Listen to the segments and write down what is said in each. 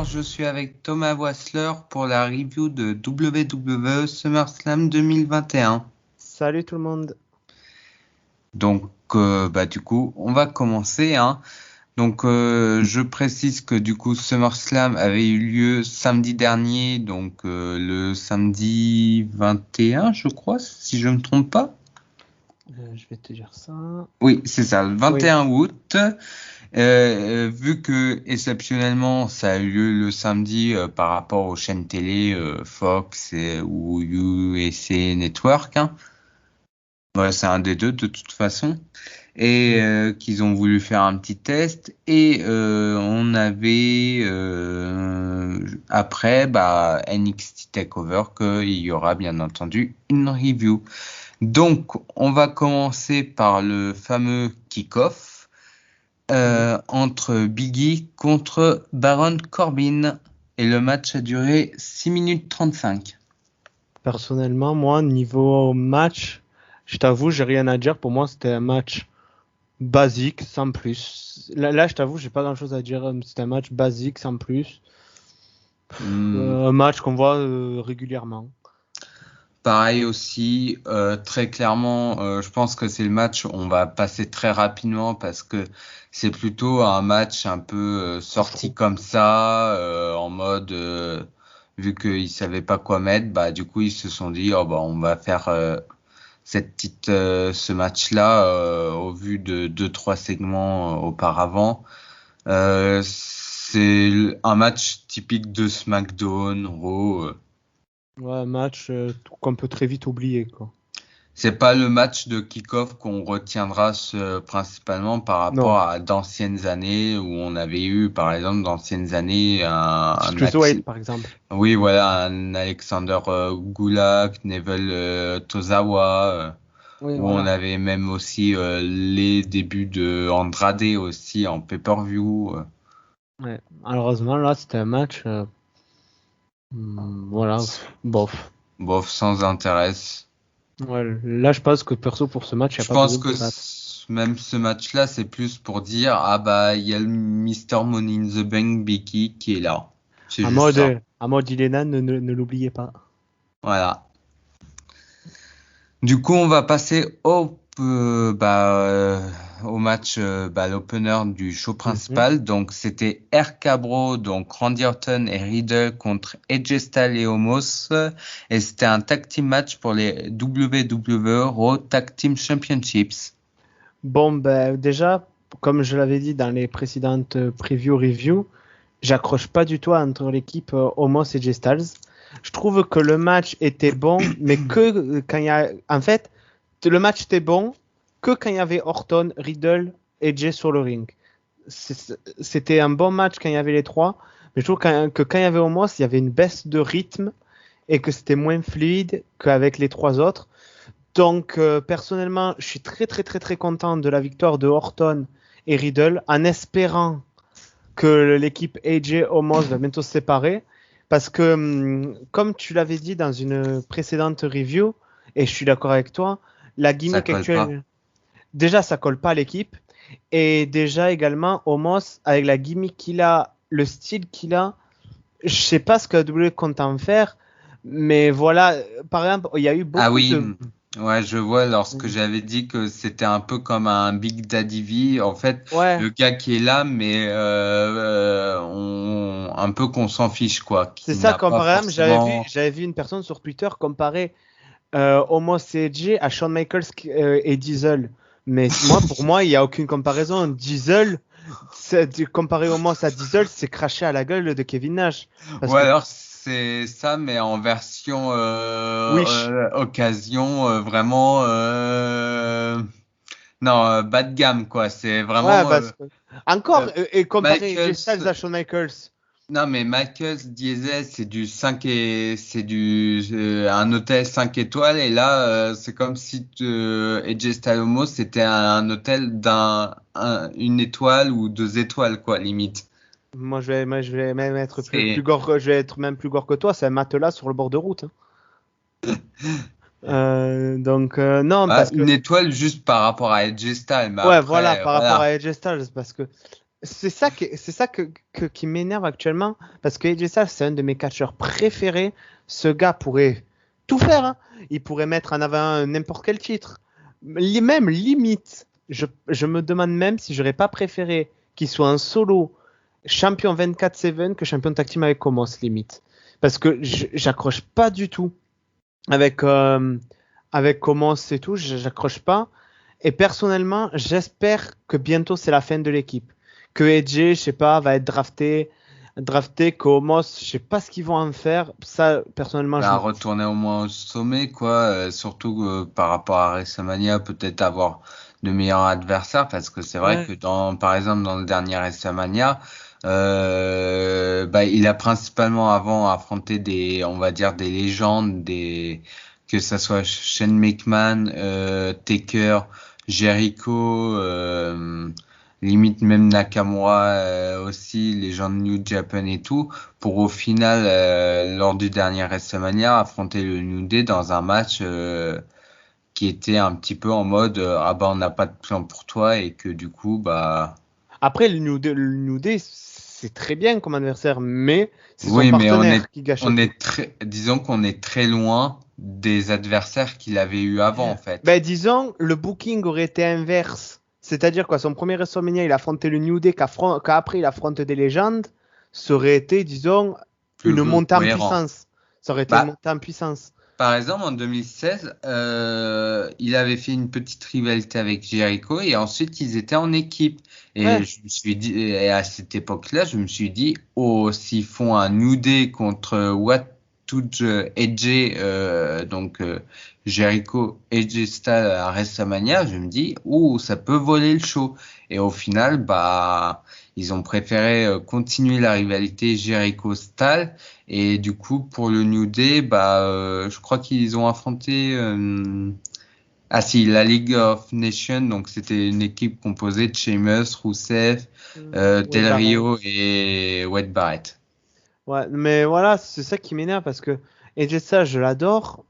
soir, je suis avec Thomas Wassler pour la review de WWE SummerSlam 2021. Salut tout le monde. Donc, du coup, on va commencer. Donc, je précise que du coup, SummerSlam avait eu lieu samedi dernier, donc le samedi 21, je crois, si je ne me trompe pas. Je vais te dire ça. Oui, c'est ça, le 21 Oui. août. Vu que exceptionnellement ça a eu lieu le samedi par rapport aux chaînes télé Fox ou USA Network, ouais, c'est un des deux de toute façon, et qu'ils ont voulu faire un petit test et on avait après NXT Takeover qu'il y aura bien entendu une review. Donc on va commencer par le fameux kick-off. Entre Biggie contre Baron Corbin. Et le match a duré 6 minutes 35. Personnellement, moi, niveau match, je t'avoue, j'ai rien à dire. Pour moi, c'était un match basique, sans plus. Là, je t'avoue, j'ai pas grand-chose à dire. C'était un match basique, sans plus. Un match qu'on voit régulièrement. Pareil aussi, très clairement, je pense que c'est le match, on va passer très rapidement parce que c'est plutôt un match un peu sorti comme ça, en mode, vu qu'ils savaient pas quoi mettre, du coup ils se sont dit, on va faire ce match-là au vu de 2-3 segments auparavant. C'est un match typique de SmackDown, Raw. Ouais, un match qu'on peut très vite oublier, quoi. C'est pas le match de kick-off qu'on retiendra principalement par rapport à d'anciennes années où on avait eu, par exemple, d'anciennes années un Cruiserweight, par exemple. Oui, voilà, un Alexander Gulak, Neville Tozawa, Oui, où voilà. on avait même aussi les débuts de Andrade aussi en pay-per-view. Ouais. Malheureusement, là, c'était un match. Voilà, bof. Bof, sans intérêt. Ouais, là, je pense que perso, pour ce match, il n'y a Je pas pense besoin de que débattre. même ce match-là, c'est plus pour dire, il y a le Mr. Money in the Bank Becky qui est là. C'est juste ça. À mode Ilena, ne l'oubliez pas. Voilà. Du coup, on va passer au match, l'opener du show principal. Donc, c'était RK Bro, donc Randy Orton et Riddle contre AJ Styles et Omos. Et c'était un tag team match pour les WWE Raw Tag Team Championships. Bon, déjà, comme je l'avais dit dans les précédentes reviews, j'accroche pas du tout entre l'équipe Omos et J Styles. Je trouve que le match était bon, mais que quand il y a. En fait, le match était bon que quand il y avait Orton, Riddle et Jay sur le ring. C'était un bon match quand il y avait les trois, mais je trouve que quand il y avait Omos, il y avait une baisse de rythme et que c'était moins fluide qu'avec les trois autres. Donc, personnellement, je suis très, très, très, très content de la victoire de Orton et Riddle en espérant que l'équipe AJ Omos va bientôt se séparer. Parce que, comme tu l'avais dit dans une précédente review, et je suis d'accord avec toi, la gimmick actuelle, déjà, ça colle pas à l'équipe. Et déjà, également, Omos, avec la gimmick qu'il a, le style qu'il a, je sais pas ce que la WWE compte en faire. Mais voilà, par exemple, il y a eu beaucoup de. Ouais, je vois, lorsque j'avais dit que c'était un peu comme un Big Daddy V, en fait, Ouais. le gars qui est là, mais un peu qu'on s'en fiche, quoi. C'est Qui ça, n'a comme pas par exemple, forcément... j'avais vu une personne sur Twitter comparer Omos CG à Shawn Michaels et Diesel. Mais pour moi, il n'y a aucune comparaison. Diesel, comparer Omos à Diesel, c'est cracher à la gueule de Kevin Nash. Parce Ou que alors, c'est ça, mais en version Wish. occasion, vraiment... Non, bas de gamme, quoi. C'est Ouais, vraiment... parce que. Encore, et comparer AJ Michaels... Styles à Shawn Michaels. Non, mais Michaels Diesel, c'est du 5 et c'est du un hôtel 5 étoiles et là c'est comme si AJ Styles c'était un hôtel une étoile ou 2 étoiles quoi limite. Je vais même être plus C'est gore, je vais être même plus gore que toi. C'est un matelas sur le bord de route. Donc, non, parce que. une étoile juste par rapport à AJ Styles, mais Ouais, voilà, après par rapport à voilà. AJ Styles, parce que c'est ça qui m'énerve actuellement, parce que AJ Styles, c'est un de mes catcheurs préférés. Ce gars pourrait tout faire, hein. Il pourrait mettre en avant n'importe quel titre. Même limite, je me demande même si j'aurais pas préféré qu'il soit un solo champion 24/7 que champion tag team avec Omos, limite. Parce que j'accroche pas du tout avec, avec Omos et tout, j'accroche pas. Et personnellement, j'espère que bientôt c'est la fin de l'équipe. Que AJ, je sais pas, va être drafté, que Omos, je sais pas ce qu'ils vont en faire. Ça, personnellement, je Bah, m'en fous. retourner au moins au sommet, quoi. Surtout par rapport à WrestleMania, peut-être avoir de meilleurs adversaires, parce que c'est vrai Ouais. que par exemple, dans le dernier WrestleMania, bah, il a principalement avant affronté on va dire, des légendes, que ça soit Shane McMahon, Taker, Jericho, limite même Nakamura aussi, les gens de New Japan et tout pour au final, lors du dernier WrestleMania, affronter le New Day dans un match qui était un petit peu en mode ah bah on n'a pas de plan pour toi et que du coup bah Après, le New Day, c'est très bien comme adversaire, mais c'est son oui mais partenaire qui gâche on tout. est très disons qu'on est très loin des adversaires qu'il avait eu avant en fait. Ben, disons, le booking aurait été inverse. C'est-à-dire quoi, son premier WrestleMania, il affrontait le New Day, qu'après il affronte des légendes. Ça aurait été, disons, Plus une montée en cohérent. puissance. Ça aurait été une Bah montée en puissance. par exemple, en 2016, il avait fait une petite rivalité avec Jericho et ensuite ils étaient en équipe. Et Ouais. je me suis dit, et à cette époque-là, je me suis dit, oh, s'ils font un New Day contre Watuj AJ, Jericho AJ Styles à WrestleMania, je me dis, oh, ça peut voler le show. Et au final, bah, ils ont préféré continuer la rivalité Jericho-Styles et du coup, pour le New Day, bah, je crois qu'ils ont affronté, ah si, la League of Nations. Donc c'était une équipe composée de Sheamus, Rusev, Ouais, Del Barrett. Rio et Wade Barrett. Ouais, mais voilà, c'est ça qui m'énerve parce que AJ Styles, je l'adore,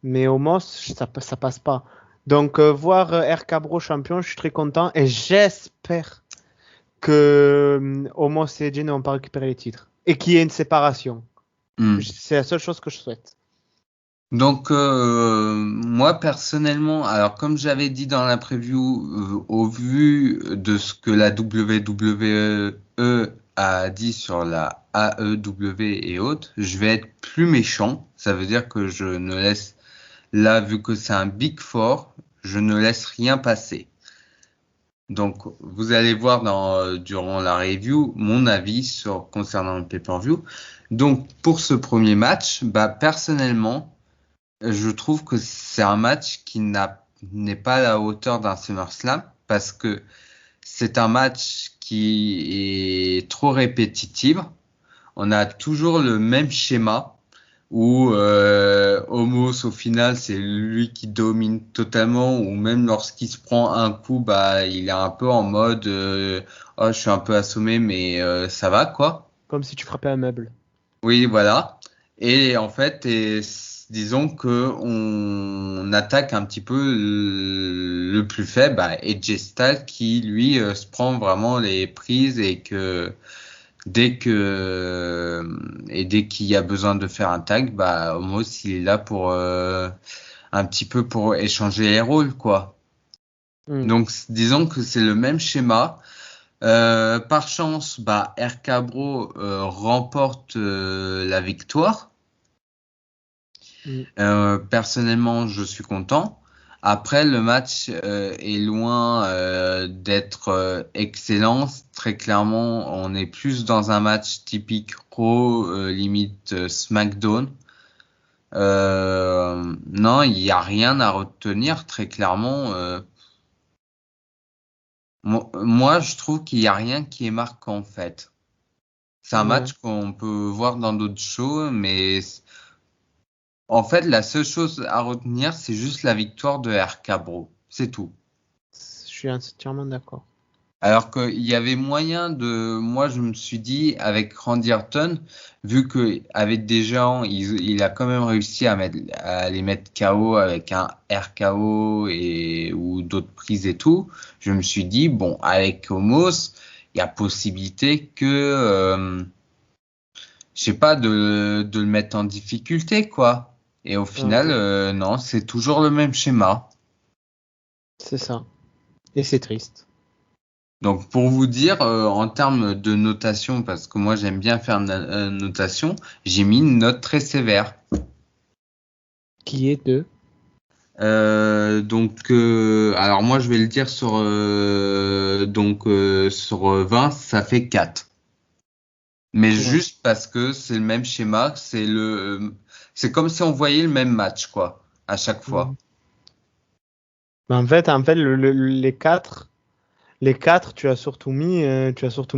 mais Omos, ça passe pas. Donc, voir RK Bro champion, je suis très content et j'espère que Omos et AJ ne vont pas récupérer les titres et qu'il y ait une séparation. Hmm. C'est la seule chose que je souhaite. Donc moi personnellement, alors comme j'avais dit dans la preview, au vu de ce que la WWE a dit sur la AEW et autres, je vais être plus méchant. Ça veut dire que je ne laisse là, vu que c'est un Big Four, je ne laisse rien passer. Donc, vous allez voir durant la review mon avis concernant le pay-per-view. Donc, pour ce premier match, bah, personnellement, je trouve que c'est un match n'est pas à la hauteur d'un SummerSlam parce que c'est un match qui est trop répétitif. On a toujours le même schéma où Homos au final c'est lui qui domine totalement ou même lorsqu'il se prend un coup bah il est un peu en mode oh je suis un peu assommé mais ça va quoi. Comme si tu frappais un meuble. Oui voilà et en fait disons que on attaque un petit peu le plus faible bah, AJ Styles qui lui se prend vraiment les prises et que dès qu'il y a besoin de faire un tag, bah Omos il est là pour un petit peu pour échanger les rôles quoi. Hmm. Donc disons que c'est le même schéma. Par chance, bah RK Bro remporte la victoire. Hmm. Personnellement, je suis content. Après, le match est loin d'être excellent. Très clairement, on est plus dans un match typique Raw, limite SmackDown. Non, il n'y a rien à retenir. Très clairement, moi, je trouve qu'il n'y a rien qui est marquant en fait. C'est un Ouais. match qu'on peut voir dans d'autres shows, mais en fait, la seule chose à retenir, c'est juste la victoire de RK Bro. C'est tout. Je suis entièrement d'accord. Alors qu'il y avait moyen moi je me suis dit avec Randy Orton, vu que avec des gens, il a quand même réussi à les mettre KO avec un RKO ou d'autres prises et tout. Je me suis dit bon avec Homos, il y a possibilité que, je sais pas, de le mettre en difficulté, quoi. Et au final, Ouais, non, c'est toujours le même schéma. c'est ça. Et c'est triste. Donc pour vous dire, en termes de notation, parce que moi j'aime bien faire une notation, j'ai mis une note très sévère. Qui est de... Alors moi je vais le dire sur 20, ça fait 4. Mais Ouais. juste parce que c'est le même schéma, c'est comme si on voyait le même match, quoi, à chaque fois. Mhm. Mais en fait les quatre, tu as surtout mis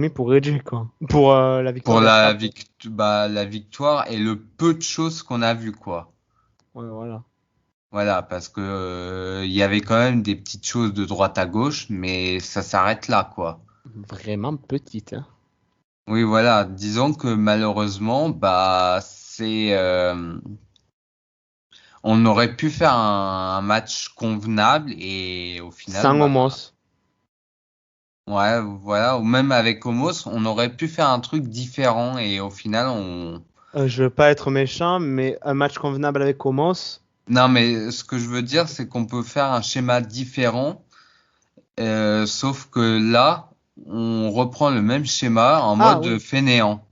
pour Reggie, quoi. Pour la victoire Pour des Raptors. la victoire et le peu de choses qu'on a vu, quoi. Ouais, voilà. Voilà, parce que il y avait quand même des petites choses de droite à gauche, mais ça s'arrête là, quoi. Vraiment petite, hein. Oui, voilà. Disons que malheureusement, on aurait pu faire un match convenable et au final, Sans Homos. ouais, voilà. Ou même avec Homos, on aurait pu faire un truc différent et au final, Je veux pas être méchant, mais un match convenable avec Homos. non, mais ce que je veux dire, c'est qu'on peut faire un schéma différent. Sauf que là, on reprend le même schéma en Ah mode oui. fainéant.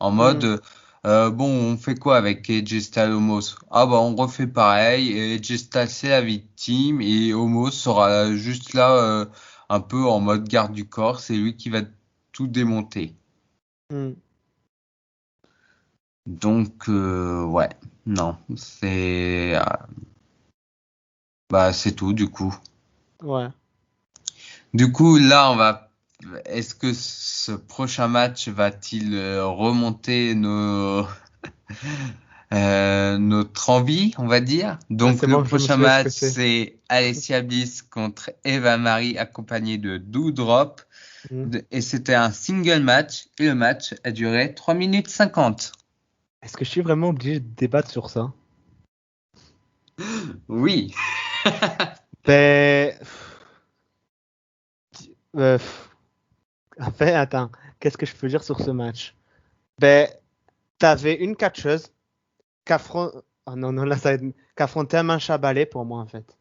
En Hmm. mode, bon, on fait quoi avec AJ Styles Homos? Ah bah on refait pareil, et AJ Styles c'est la victime, et Homos sera juste là un peu en mode garde du corps, c'est lui qui va tout démonter. Hmm. Donc, ouais, non, c'est tout du coup. Ouais. Du coup, là, est-ce que ce prochain match va-t-il remonter notre envie, on va dire? Ah, Donc, c'est le bon, je me prochain souviens ce match, que c'est. c'est Alessia Bliss contre Eva Marie, accompagné de Doudrop. Hmm. Et c'était un single match. Et le match a duré 3 minutes 50. Est-ce que je suis vraiment obligé de débattre sur ça? Oui. Ben, pff, en fait, attends, qu'est-ce que je peux dire sur ce match? Ben, t'avais une catcheuse oh non, non, là, qui affrontait un manche à balai pour moi, en fait.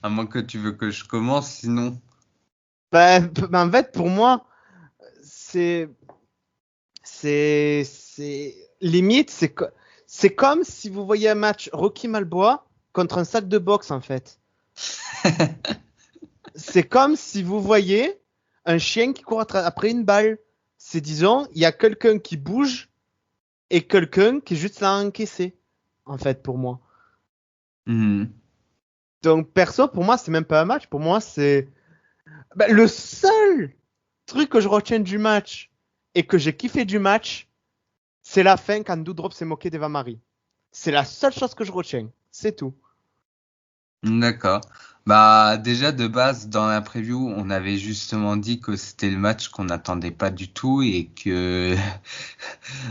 À moins que tu veux que je commence, sinon. Ben, en fait, pour moi, c'est, c'est, limite, c'est comme si vous voyez un match Rocky Malboa contre un sac de boxe, en fait. C'est comme si vous voyez un chien qui court après une balle. C'est, disons, il y a quelqu'un qui bouge et quelqu'un qui est juste là à encaisser, en fait, pour moi. Mhm. Donc, perso, pour moi, c'est même pas un match. Pour moi, c'est le seul truc que je retiens du match et que j'ai kiffé du match, c'est la fin quand Doudrop s'est moqué d'Eva Marie. C'est la seule chose que je retiens. C'est tout. D'accord. Bah déjà de base dans la preview, on avait justement dit que c'était le match qu'on n'attendait pas du tout et que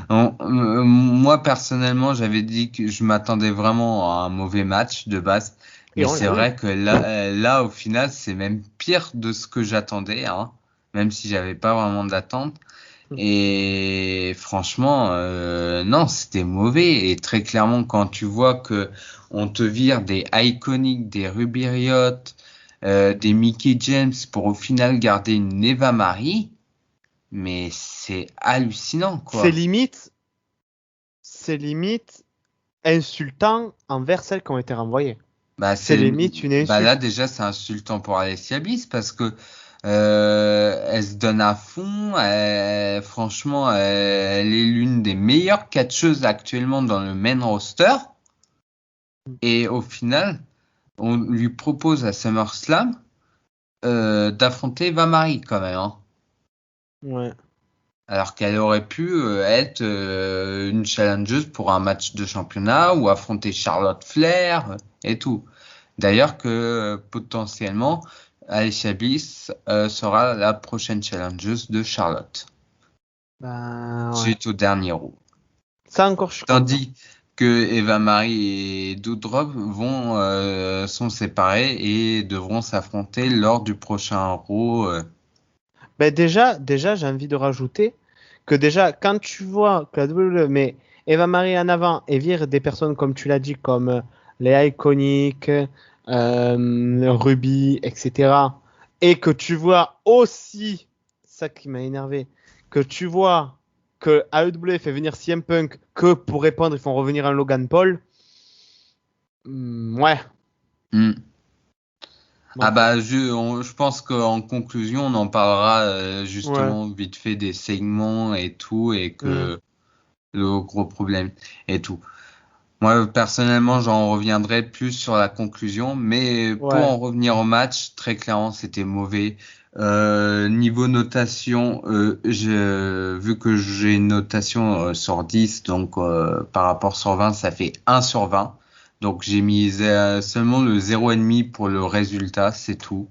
moi personnellement j'avais dit que je m'attendais vraiment à un mauvais match de base, Et mais on c'est l'a eu. vrai que là au final c'est même pire de ce que j'attendais, hein, même si j'avais pas vraiment d'attente. Et franchement, non, c'était mauvais. Et très clairement, quand tu vois que on te vire des Iconic, des Ruby Riott, des Mickey James pour au final garder une Eva Marie, mais c'est hallucinant, C'est quoi. limite, c'est limite insultant envers celles qui ont été renvoyées. Bah C'est c'est, limite une bah là insulte. déjà c'est insultant pour Alessia Bliss parce que elle se donne à fond. Franchement, elle est l'une des meilleures catcheuses actuellement dans le main roster. Et au final, on lui propose à SummerSlam d'affronter Eva Marie quand même, hein. Ouais. Alors qu'elle aurait pu être une challengeuse pour un match de championnat ou affronter Charlotte Flair et tout. D'ailleurs que potentiellement Alicia Bliss sera la prochaine challengeuse de Charlotte Ben ouais. suite au dernier Raw. Ça encore, je suis content. Tandis que Eva Marie et Doudrop sont séparés et devront s'affronter lors du prochain Raw. Ben déjà, j'ai envie de rajouter que déjà, quand tu vois que la WWE met Eva Marie en avant et vire des personnes, comme tu l'as dit, comme Léa Iconic, Ruby, etc., et que tu vois aussi, ça qui m'a énervé, que tu vois que AEW fait venir CM Punk que pour répondre, ils font revenir un Logan Paul. Ouais. Hmm. Ah Donc, bah je pense qu'en conclusion on en parlera ouais. justement vite fait des segments et tout et Mm. que le gros problème et tout. Moi personnellement j'en reviendrai plus sur la conclusion, mais pour Ouais. en revenir au match, très clairement c'était mauvais. Niveau notation, vu que j'ai une notation sur 10, donc par rapport sur 20, ça fait 1 sur 20. Donc j'ai mis seulement le 0,5 pour le résultat, c'est tout.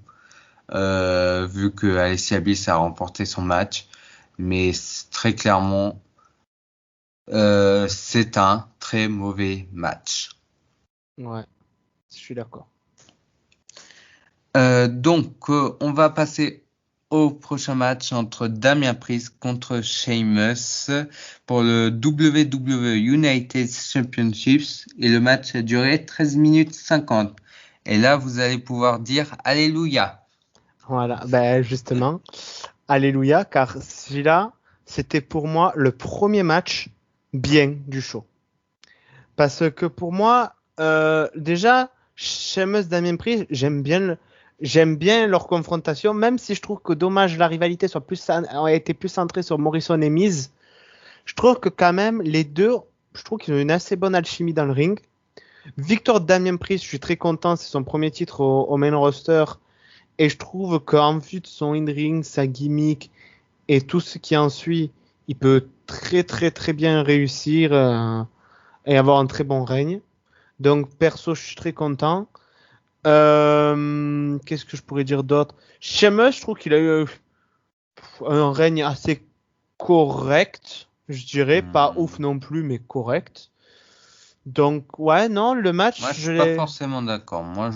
Vu que Alessia Bliss a remporté son match. Mais très clairement, c'est un très mauvais match. Ouais. Je suis d'accord. On va passer au prochain match entre Damien Priest contre Sheamus pour le WWE United Championships et le match a duré 13 minutes 50. Et là, vous allez pouvoir dire Alléluia. Voilà. Ben, justement. Alléluia, car celui-là, c'était pour moi le premier match bien du show. Parce que pour moi, déjà, Sheamus Damien Priest, j'aime bien leur confrontation, même si je trouve que dommage la rivalité a été plus centrée sur Morrison et Miz. Je trouve que quand même les deux, je trouve qu'ils ont une assez bonne alchimie dans le ring. Victor Damien Priest, je suis très content, c'est son premier titre au main roster. Et je trouve qu'en vue de son in-ring, sa gimmick, et tout ce qui en suit, il peut très très très bien réussir et avoir un très bon règne. Donc perso, je suis très content. Qu'est-ce que je pourrais dire d'autre? Sheamus, je trouve qu'il a eu un règne assez correct, je dirais, pas ouf Hmm. non plus, mais correct. Donc ouais, non, le Moi, match, je je suis pas l'ai. forcément d'accord. Moi,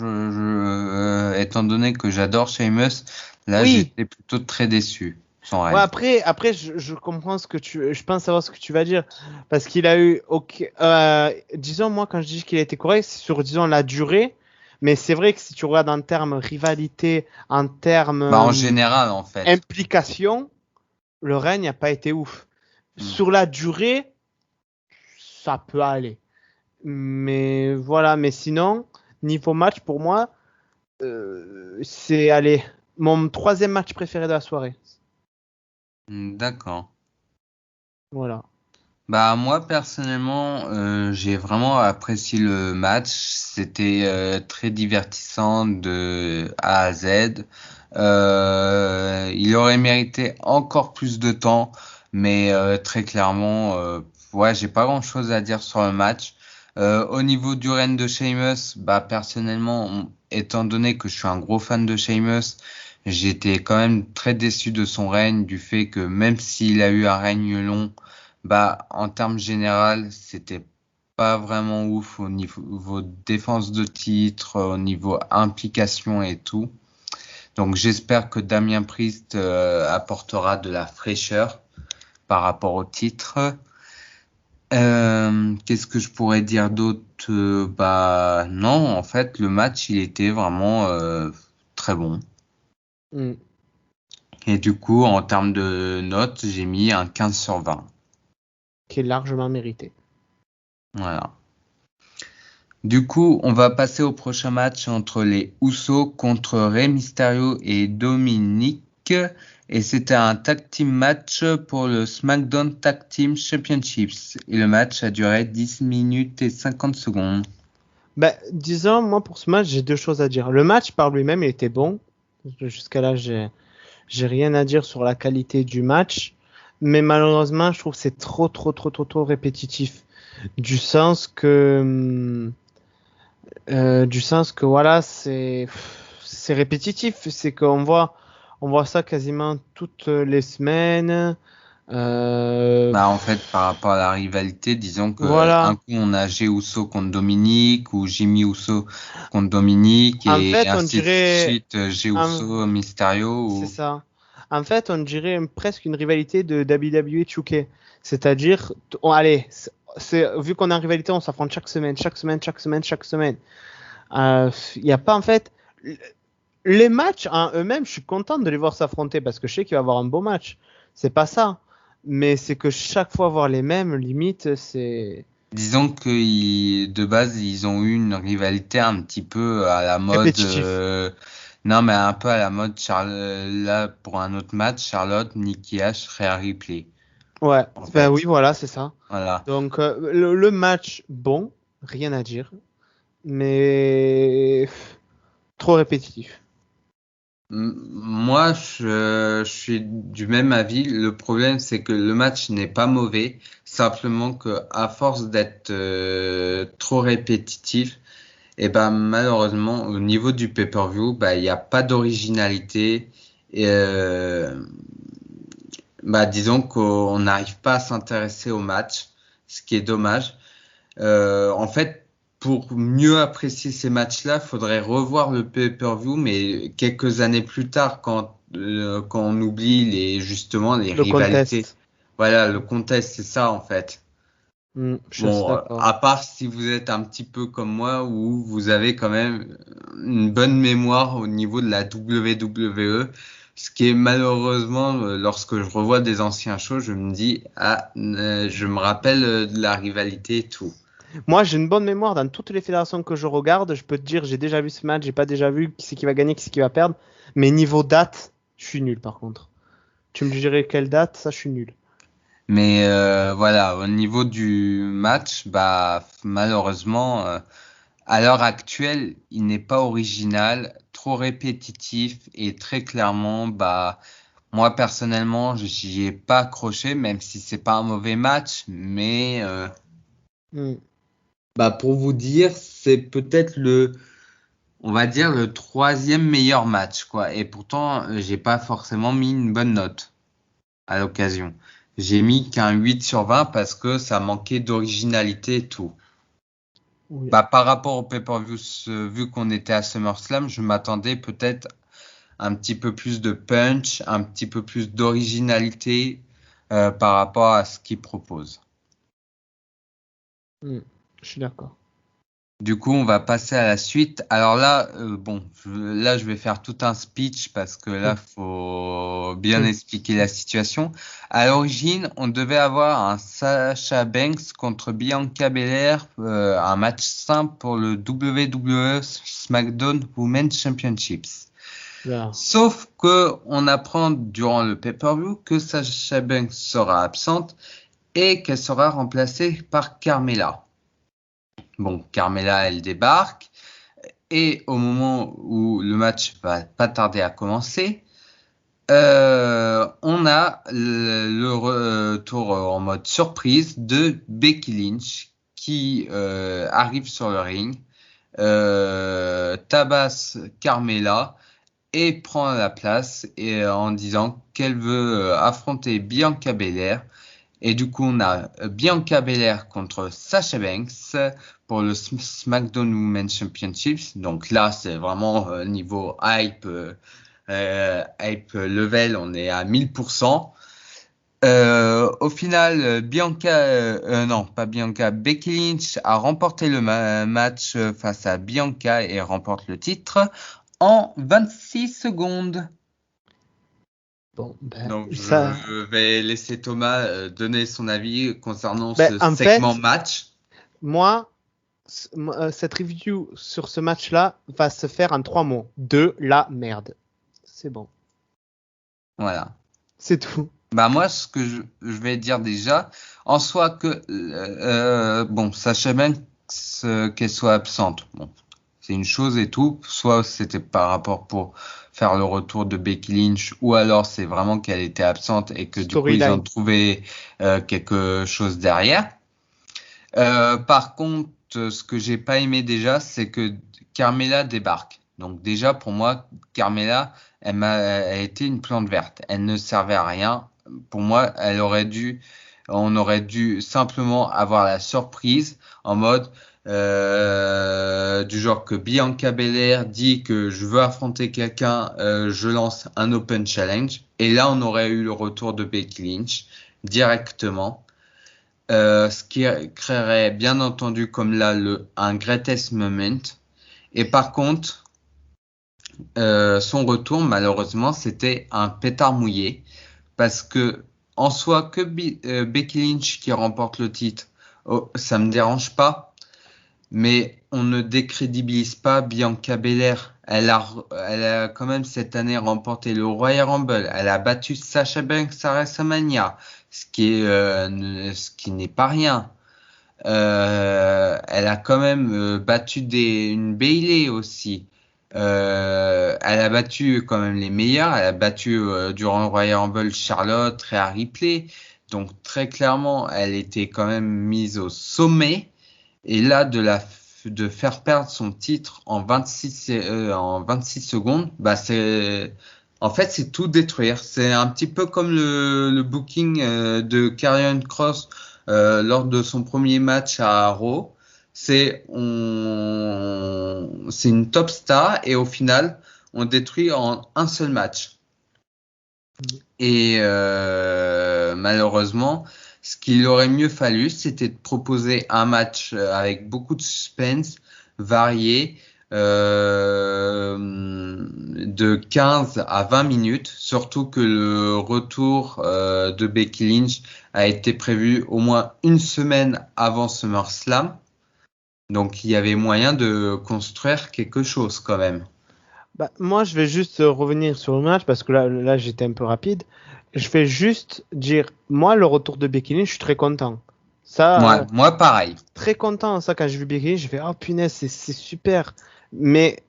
étant donné que j'adore Sheamus, là, Oui, j'étais plutôt très déçu. Son ouais, règne. après je comprends je pense savoir ce que tu vas dire. Parce qu'il a eu, ok, disons, moi, quand je dis qu'il a été correct, c'est sur, disons, la durée. Mais c'est vrai que si tu regardes en termes rivalité, en termes Bah, en général, en fait. implication, le règne n'a pas été ouf. Hmm. Sur la durée, ça peut aller. Mais voilà, mais sinon, niveau match, pour moi, c'est, allez, mon troisième match préféré de la soirée. D'accord. Voilà. Bah, moi, personnellement, j'ai vraiment apprécié le match. C'était très divertissant de A à Z. Il aurait mérité encore plus de temps, mais très clairement, ouais, j'ai pas grand-chose à dire sur le match. Au niveau du règne de Sheamus, bah personnellement, étant donné que je suis un gros fan de Sheamus, j'étais quand même très déçu de son règne, du fait que même s'il a eu un règne long, bah en termes général, c'était pas vraiment ouf au niveau défense de titre, au niveau implication et tout. Donc j'espère que Damien Priest apportera de la fraîcheur par rapport au titre. Qu'est-ce que je pourrais dire d'autre? Bah non, en fait, le match, il était vraiment très bon. Mm. Et du coup, en termes de notes, j'ai mis un 15 sur 20. Qui est largement mérité. Voilà. Du coup, on va passer au prochain match entre les Usos contre Rey Mysterio et Dominic. Et c'était un tag team match pour le SmackDown Tag Team Championships. Et le match a duré 10 minutes et 50 secondes. Ben, disons, moi, pour ce match, j'ai deux choses à dire. Le match par lui-même, il était bon. Jusqu'à là, j'ai rien à dire sur la qualité du match. Mais malheureusement, je trouve que c'est trop répétitif. Du sens que, voilà, c'est répétitif. C'est on voit ça quasiment toutes les semaines. Bah, en fait, par rapport à la rivalité, disons que un Voilà. coup on a Jey Uso contre Dominic ou Jimmy Uso contre Dominic En et fait, on ainsi de dirait, suite, Jey un- Uso, Mysterio c'est ou... ça. En fait, on dirait presque une rivalité de WWE 2K. C'est-à-dire, allez, vu qu'on est en rivalité, on s'affronte chaque semaine. Il n'y a pas, en fait, les matchs en eux-mêmes, je suis content de les voir s'affronter parce que je sais qu'il va y avoir un beau match. C'est pas ça. Mais c'est que chaque fois voir les mêmes, limite, c'est Disons que de base, ils ont eu une rivalité un petit peu à la mode. répétitif. Non, mais un peu à la mode. Là, pour un autre match, Charlotte, Nikki Ash, Rhea Ripley, Ouais, en ben oui, fait. voilà, c'est ça. Voilà. Donc, le match, bon, rien à dire. Mais trop répétitif. Moi, je suis du même avis. Le problème, c'est que le match n'est pas mauvais. Simplement que, à force d'être trop répétitif, et ben malheureusement, au niveau du pay-per-view, bah il n'y a pas d'originalité. Et bah disons qu'on n'arrive pas à s'intéresser au match, ce qui est dommage. En fait, pour mieux apprécier ces matchs-là, faudrait revoir le pay-per-view, mais quelques années plus tard, quand on oublie justement les Le rivalités. contest. Voilà, le contest, c'est ça en fait. Je suis assez Bon, d'accord. à part si vous êtes un petit peu comme moi, où vous avez quand même une bonne mémoire au niveau de la WWE, ce qui est malheureusement, lorsque je revois des anciens shows, je me dis, je me rappelle de la rivalité et tout. Moi, j'ai une bonne mémoire dans toutes les fédérations que je regarde. Je peux te dire, j'ai déjà vu ce match, j'ai pas déjà vu qui c'est qui va gagner, qui c'est qui va perdre. Mais niveau date, je suis nul par contre. Tu me dirais quelle date, ça, je suis nul. Mais voilà, au niveau du match, bah malheureusement, à l'heure actuelle, il n'est pas original, trop répétitif et très clairement, bah moi personnellement, j'y ai pas accroché, même si c'est pas un mauvais match, mais Hmm. bah pour vous dire, c'est peut-être on va dire le troisième meilleur match, quoi. Et pourtant, j'ai pas forcément mis une bonne note à l'occasion. J'ai mis qu'un 8 sur 20 parce que ça manquait d'originalité et tout. Oui. Bah, par rapport au pay-per-view, vu qu'on était à SummerSlam, je m'attendais peut-être un petit peu plus de punch, un petit peu plus d'originalité par rapport à ce qu'ils proposent. Hmm. Je suis d'accord. Du coup, on va passer à la suite. Alors là, bon, là, je vais faire tout un speech parce que là, Hmm. faut bien Hmm. expliquer la situation. À l'origine, on devait avoir un Sasha Banks contre Bianca Belair, un match simple pour le WWE SmackDown Women's Championships. Là. Sauf que on apprend durant le pay-per-view que Sasha Banks sera absente et qu'elle sera remplacée par Carmella. Bon, Carmella, elle débarque. Et au moment où le match va pas tarder à commencer, on a le retour en mode surprise de Becky Lynch qui arrive sur le ring, tabasse Carmella et prend la place et, en disant qu'elle veut affronter Bianca Belair. Et du coup, on a Bianca Belair contre Sasha Banks pour le SmackDown Women's Championships. Donc là, c'est vraiment niveau hype level, on est à 1000%. Au final, non, pas Bianca, Becky Lynch a remporté le match face à Bianca et remporte le titre en 26 secondes. Bon, ben, Donc, ça. je vais laisser Thomas donner son avis concernant Ben, ce en segment fait, match. moi, cette review sur ce match-là va se faire en 3 mots. De la merde. C'est bon. Voilà. C'est tout. Bah moi, ce que je vais dire déjà, en soi que bon, Sasha Banks qu'elle soit absente, bon, c'est une chose et tout. Soit c'était par rapport pour faire le retour de Becky Lynch, ou alors c'est vraiment qu'elle était absente et que du coup ils ont Storyline. trouvé quelque chose derrière. Par contre, ce que j'ai pas aimé déjà, c'est que Carmella débarque. Donc déjà, pour moi, Carmella, elle a été une plante verte. Elle ne servait à rien. Pour moi, on aurait dû simplement avoir la surprise en mode du genre que Bianca Belair dit que je veux affronter quelqu'un, je lance un Open Challenge. Et là, on aurait eu le retour de Becky Lynch directement. Ce qui créerait bien entendu comme là un greatest moment. Et par contre, son retour, malheureusement, c'était un pétard mouillé. Parce que, en soi, que Becky Lynch qui remporte le titre, oh, ça me dérange pas. Mais on ne décrédibilise pas Bianca Belair. Elle a quand même cette année remporté le Royal Rumble. Elle a battu Sasha Banks à WrestleMania, ce qui n'est pas rien. Elle a quand même battu une Bayley aussi. Elle a battu quand même les meilleurs. Elle a battu durant le Royal Rumble Charlotte, Rhea Ripley. Donc très clairement, elle était quand même mise au sommet. Et là, de faire perdre son titre en 26 secondes, bah en fait, c'est tout détruire. C'est un petit peu comme le booking de Karrion Kross lors de son premier match à Raw. C'est une top star et au final, on détruit en un seul match. Et malheureusement, ce qu'il aurait mieux fallu, c'était de proposer un match avec beaucoup de suspense, varié, de 15 à 20 minutes, surtout que le retour de Becky Lynch a été prévu au moins une semaine avant SummerSlam. Donc il y avait moyen de construire quelque chose quand même. Bah, moi, je vais juste revenir sur le match parce que là j'étais un peu rapide. Je vais juste dire, moi, le retour de Becky Lynch, je suis très content. Ça, Moi pareil. très content. Ça, quand j'ai vu Becky Lynch, j'ai fait, oh punaise, c'est super. Mais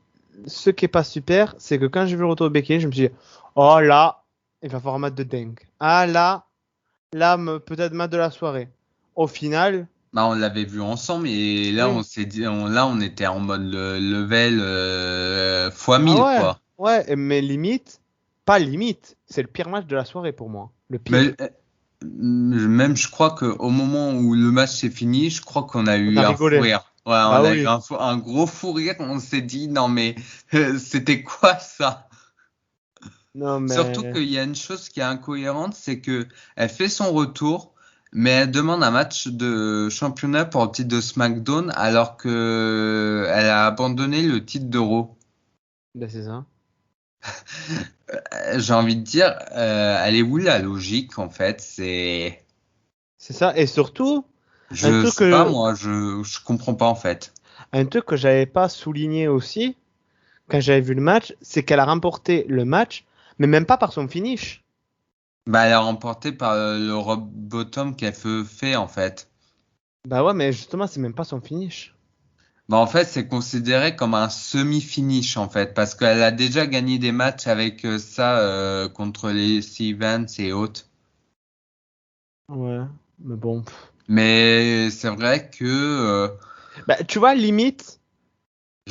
ce qui est pas super, c'est que quand j'ai vu le retour de Becky Lynch, je me suis dit, oh là, il va falloir match de dingue. Ah là, peut-être match de la soirée. Au final, Bah, on l'avait vu ensemble et là on oui. s'est dit, là on était en mode level fois Ah 1000 ouais, quoi. ouais, mais limite, pas limite, c'est le pire match de la soirée pour moi. Le pire. Mais même je crois que au moment où le match s'est fini, je crois qu'on a On eu a un fou rigolé. rire. Ouais, Bah on a eu oui. un gros fou rire. On s'est dit non mais c'était quoi ça? Non, Surtout mais qu'il y a une chose qui est incohérente, c'est que elle fait son retour, mais elle demande un match de championnat pour le titre de SmackDown alors que elle a abandonné le titre de Raw. ben, c'est ça. J'ai envie de dire, elle est où la logique en fait? C'est ça. Et surtout, un Je truc sais pas que, moi, je comprends pas en fait. un truc que j'avais pas souligné aussi, quand j'avais vu le match, c'est qu'elle a remporté le match, mais même pas par son finish. Bah, elle a remporté par le Rob Bottom qu'elle fait en fait. Bah ouais, mais justement, c'est même pas son finish. Bah, en fait, c'est considéré comme un semi-finish en fait, parce qu'elle a déjà gagné des matchs avec ça contre les Evans et autres. Ouais, mais bon. Pff. Mais c'est vrai que Bah, tu vois, je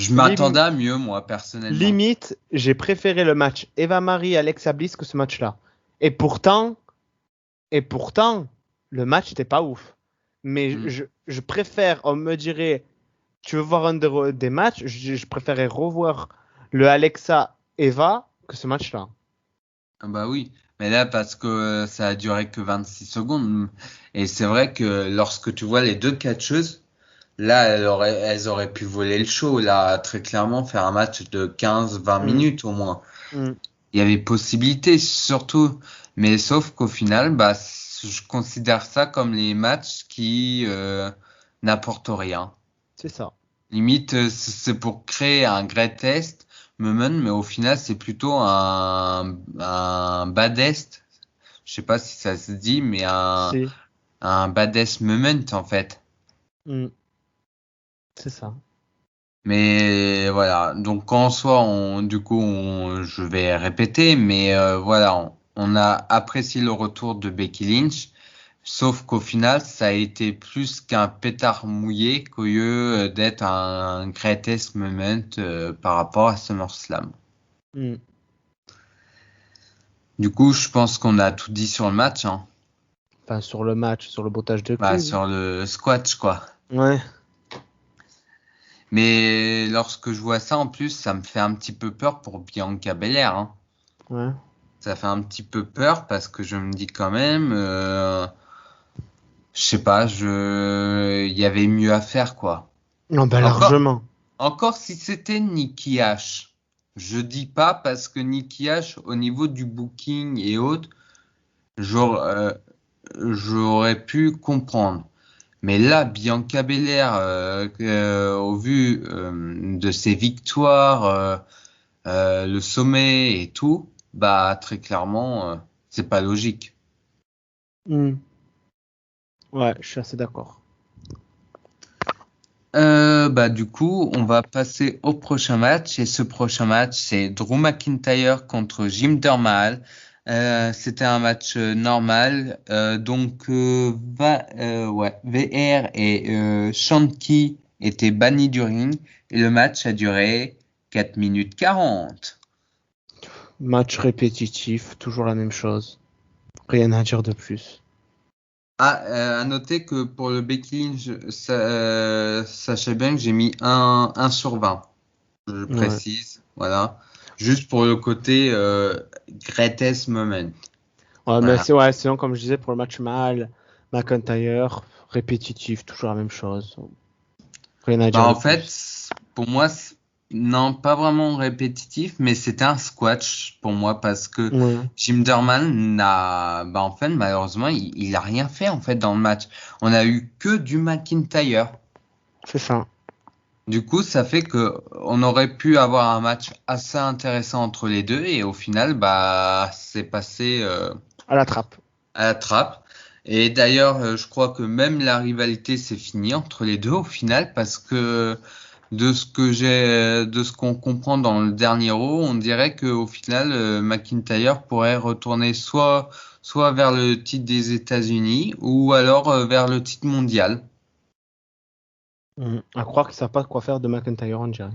lim- m'attendais à mieux moi personnellement. limite, j'ai préféré le match Eva Marie Alexa Bliss que ce match-là. Et pourtant, et pourtant, le match n'était pas ouf. Mais Hmm. je préfère, on me dirait, tu veux voir un des matchs, je préférais revoir le Alexa Eva que ce match-là. Ah bah oui, mais là parce que ça a duré que 26 secondes. Et c'est vrai que lorsque tu vois les deux catcheuses, là elles auraient pu voler le show, là très clairement faire un match de 15-20 Mm, minutes au moins. mm, Il y avait possibilité surtout, mais sauf qu'au final, bah je considère ça comme les matchs qui n'apportent rien. c'est ça. Limite, c'est pour créer un greatest moment, mais au final, c'est plutôt un baddest. Je sais pas si ça se dit, mais Si. un baddest moment, en fait. Mm, c'est ça. Mais voilà. Donc, en soi, je vais répéter, mais voilà, on a apprécié le retour de Becky Lynch. Sauf qu'au final, ça a été plus qu'un pétard mouillé qu'au lieu d'être un greatest moment par rapport à SummerSlam. Mm. Du coup, je pense qu'on a tout dit sur le match, hein. Enfin, sur le match, sur le bottage de Bah, cul. sur le squash, quoi. Ouais. Mais lorsque je vois ça, en plus, ça me fait un petit peu peur pour Bianca Belair, hein. Ouais. ça fait un petit peu peur parce que je me dis quand même, je sais pas, il y avait mieux à faire, quoi. Non, ben Encore, largement. encore si c'était Nicky H. Je dis pas parce que Nicky H, au niveau du booking et autres, j'aurais, j'aurais pu comprendre. Mais là, Bianca Belair, au vu de ses victoires, le sommet et tout, bah très clairement, c'est pas logique. Hmm. Ouais, je suis assez d'accord. Bah du coup, on va passer au prochain match et ce prochain match, c'est Drew McIntyre contre Jim Mahal. C'était un match normal, donc ouais, VR et Shanky étaient bannis du ring et le match a duré 4 minutes 40. Match répétitif, toujours la même chose. Rien à dire de plus. Ah, à noter que pour le Becky Lynch, sachez bien que j'ai mis un sur 20. Je Ouais. précise, voilà. Juste pour le côté greatest moment. Ouais, mais Voilà. c'est ouais, sinon, comme je disais, pour le match mal, McIntyre, répétitif, toujours la même chose. Rien à Bah dire de en fait, plus. pour moi, non, pas vraiment répétitif, mais c'était un squash pour moi parce que Ouais, Jim Durman n'a, bah en fait, malheureusement, il a rien fait en fait dans le match. On a eu que du McIntyre. c'est ça. Du coup, ça fait que on aurait pu avoir un match assez intéressant entre les deux et au final, bah, c'est passé À la trappe. à la trappe. Et d'ailleurs, je crois que même la rivalité s'est finie entre les deux au final parce que de ce qu'on comprend dans le dernier Raw, on dirait qu'au final, McIntyre pourrait retourner soit vers le titre des États-Unis ou alors vers le titre mondial. À croire qu'ils savent pas quoi faire de McIntyre, on dirait.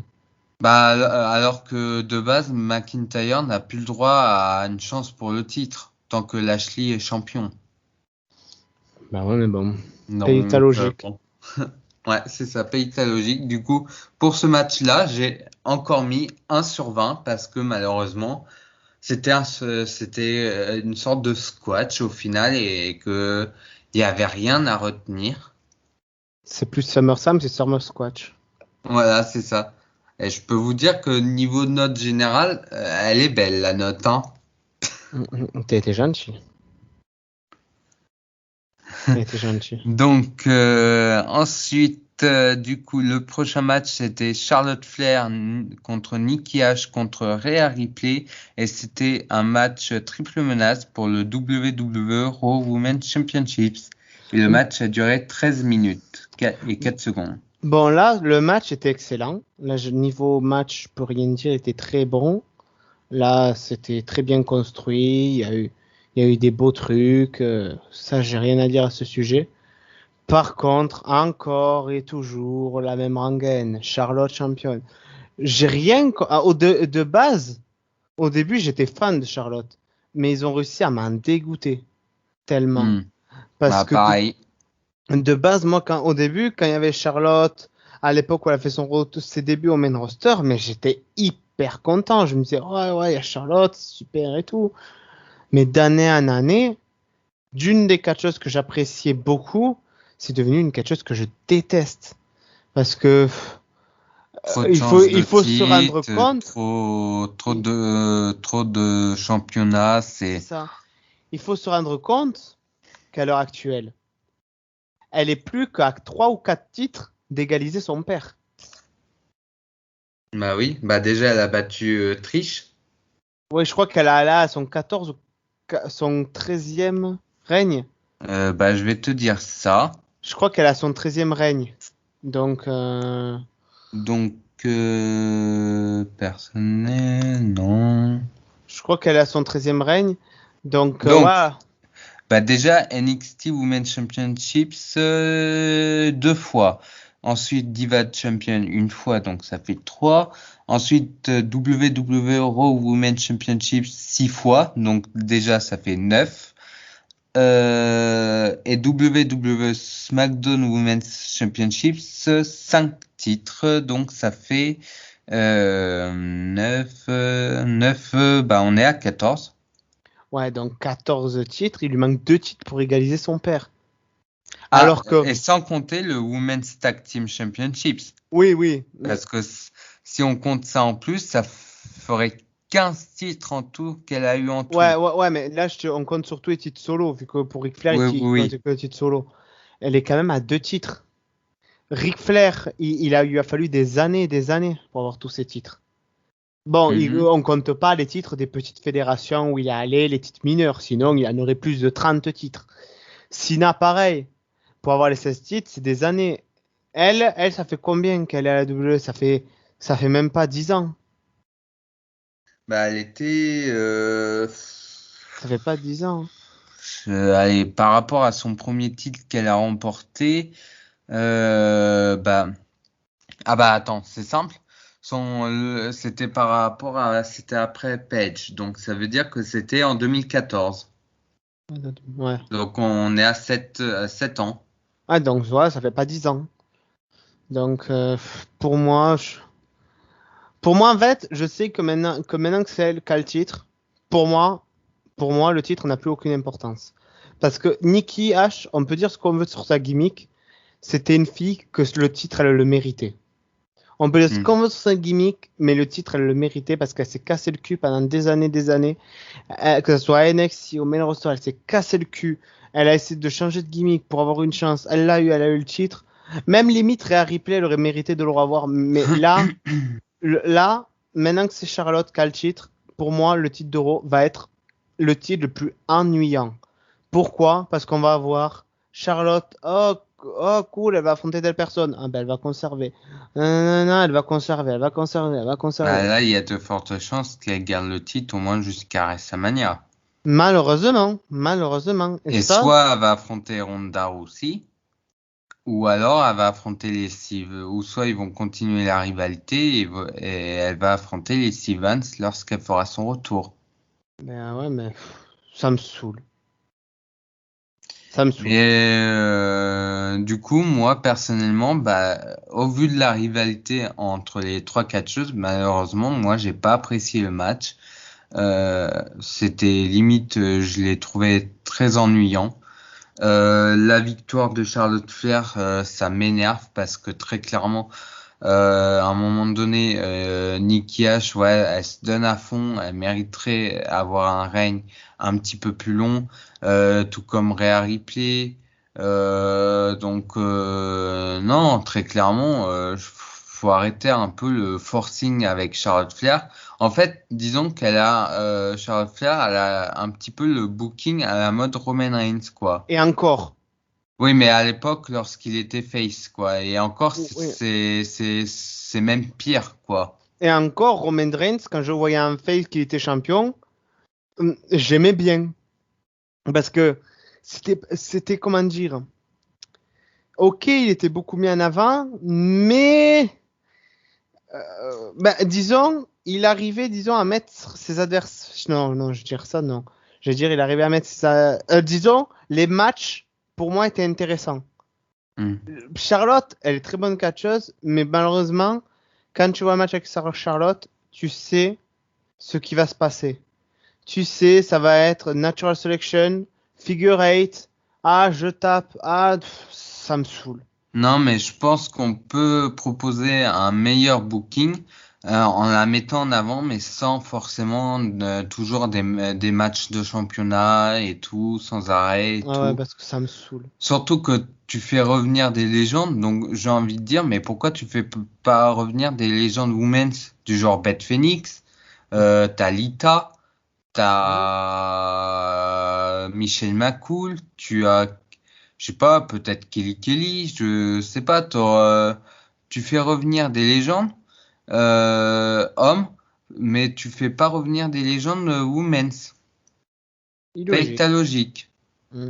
Bah, alors que de base, McIntyre n'a plus le droit à une chance pour le titre tant que Lashley est champion. Bah ouais, mais bon. Paye ta Donc, logique. bon. Ouais, c'est ça, paye ta logique. Du coup, pour ce match-là, j'ai encore mis 1 sur 20 parce que malheureusement, c'était une sorte de squash au final et que il y avait rien à retenir. C'est plus SummerSlam, c'est Summer Squatch. Voilà, c'est ça. Et je peux vous dire que niveau de note générale, elle est belle, la note, hein. T'as été gentil. T'as été gentil. Donc ensuite, du coup, le prochain match c'était Charlotte Flair contre Nikki H contre Rhea Ripley et c'était un match triple menace pour le WWE Raw Women's Championships et le match a duré 13 minutes et 4 secondes. Bon, là, le match était excellent. Là, niveau match, je peux rien dire, était très bon. Là, c'était très bien construit. Il y a eu des beaux trucs. Ça, j'ai rien à dire à ce sujet. Par contre, encore et toujours la même rengaine. Charlotte championne. J'ai rien. De base, au début, j'étais fan de Charlotte. Mais ils ont réussi à m'en dégoûter tellement. Hmm. Parce Bah que pareil. de base, moi, au début, quand il y avait Charlotte, à l'époque où elle a fait ses débuts au main roster, mais j'étais hyper content. Je me disais, ouais, ouais, il y a Charlotte, c'est super et tout. Mais d'année en année, d'une des catcheuses que j'appréciais beaucoup, c'est devenu une catcheuse que je déteste. Parce que Trop de chances de il faut se rendre titre, compte, il- trop de championnats, c'est c'est ça, il faut se rendre compte qu'à l'heure actuelle, elle est plus qu'à 3 ou 4 titres d'égaliser son père. bah oui, bah déjà elle a battu Trish. Oui, je crois qu'elle a là son 14 ou son 13e règne. Bah, je vais te dire ça. Je crois qu'elle a son 13e règne. Donc, Donc, personnel, non. je crois qu'elle a son 13e règne. Donc, Donc, ouais, bah déjà, NXT Women's Championships 2 fois. Ensuite, Diva Champion 1 fois, donc ça fait 3. Ensuite, WWE Raw Women's Championships 6 fois, donc déjà ça fait 9. Et WWE SmackDown Women's Championships, 5 titres, donc ça fait 9, bah on est à 14. Ouais, donc 14 titres, il lui manque 2 titres pour égaliser son père. Ah, Alors que, et sans compter le Women's Tag Team Championships. oui, mais Parce que si on compte ça en plus, ça ferait 15 titres en tout qu'elle a eu en tout. ouais, mais là, on compte surtout les titres solo, vu que pour Ric Flair, Oui, il compte oui, que les titres solo. Elle est quand même à 2 titres. Ric Flair, il lui a fallu des années et des années pour avoir tous ces titres. Bon, oui. Mhm. on compte pas les titres des petites fédérations où il est allé, les titres mineurs, sinon il y en aurait plus de 30 titres. Sina, pareil, pour avoir les 16 titres, c'est des années. Elle, ça fait combien qu'elle est à la WWE? Ça fait même pas 10 ans. Bah, elle était. Ça fait pas 10 ans. Allez, par rapport à son premier titre qu'elle a remporté, bah. Ah bah attends, c'est simple. C'était par rapport à. C'était après Page. Donc ça veut dire que c'était en 2014. Ouais. Donc on est à 7 ans. Ah, donc voilà, ça fait pas 10 ans. Donc pour moi, pour moi, en fait, je sais que maintenant que c'est elle qui a le titre, pour moi, le titre n'a plus aucune importance. Parce que Nikki H, on peut dire ce qu'on veut sur sa gimmick, c'était une fille que le titre, elle le méritait. On peut dire ce Hmm. qu'on veut sur sa gimmick, mais le titre, elle le méritait parce qu'elle s'est cassé le cul pendant des années. Que ce soit à NXT ou main roster, elle s'est cassé le cul. Elle a essayé de changer de gimmick pour avoir une chance. Elle a eu le titre. Même limite, Rhea Ripley, elle aurait mérité de le revoir. Mais là, maintenant que c'est Charlotte qui a le titre, pour moi, le titre d'Euro va être le titre le plus ennuyant. Pourquoi? Parce qu'on va avoir Charlotte, oh cool, elle va affronter telle personne. Ah ben elle va conserver. Non, non, elle va conserver, elle va conserver, elle va Bah, conserver. là, il y a de fortes chances qu'elle garde le titre au moins jusqu'à WrestleMania. Malheureusement. Et Et ça, soit elle va affronter Ronda Rousey, ou alors elle va affronter les Steve, ou soit ils vont continuer la rivalité et elle va affronter les Stevens lorsqu'elle fera son retour. ben ouais, mais ça me saoule. Ça me saoule. Mais du coup, moi personnellement, bah, au vu de la rivalité entre les trois catcheuses, malheureusement, moi j'ai pas apprécié le match. C'était limite, je l'ai trouvé très ennuyant. La victoire de Charlotte Flair, ça m'énerve parce que très clairement, à un moment donné, Nikki H, ouais, elle se donne à fond, elle mériterait avoir un règne un petit peu plus long, tout comme Rhea Ripley. Non, très clairement, faut arrêter un peu le forcing avec Charlotte Flair. En fait, disons Charlotte Flair, elle a un petit peu le booking à la mode Roman Reigns, quoi. Et encore. Oui, mais à l'époque, lorsqu'il était face, quoi. Et encore, Oui. c'est même pire, quoi. Et encore, Roman Reigns, quand je voyais un face qui était champion, j'aimais bien. Parce que c'était comment dire. Ok, il était beaucoup mis en avant, mais ben, disons, il arrivait, disons, à mettre ses adversaires. Non, non, je vais dire ça, non. Je veux dire, il arrivait à mettre disons, les matchs, pour moi, étaient intéressants. Hmm. Charlotte, elle est très bonne catcheuse, mais malheureusement, quand tu vois un match avec Charlotte, tu sais ce qui va se passer. Tu sais, ça va être natural selection, figure eight. Ah, je tape. Ah, ça me saoule. Non, mais je pense qu'on peut proposer un meilleur booking en la mettant en avant, mais sans forcément toujours des matchs de championnat et tout, sans arrêt et Ah ouais, tout. parce que ça me saoule. Surtout que tu fais revenir des légendes, donc j'ai envie de dire, mais pourquoi tu fais pas revenir des légendes women's du genre Beth Phoenix, t'as Lita, Ouais. t'as Michelle McCool, tu as, je sais pas, peut-être Kelly, je sais pas, tu fais revenir des légendes hommes, mais tu fais pas revenir des légendes women's. Paye Illogique. ta logique. Mm.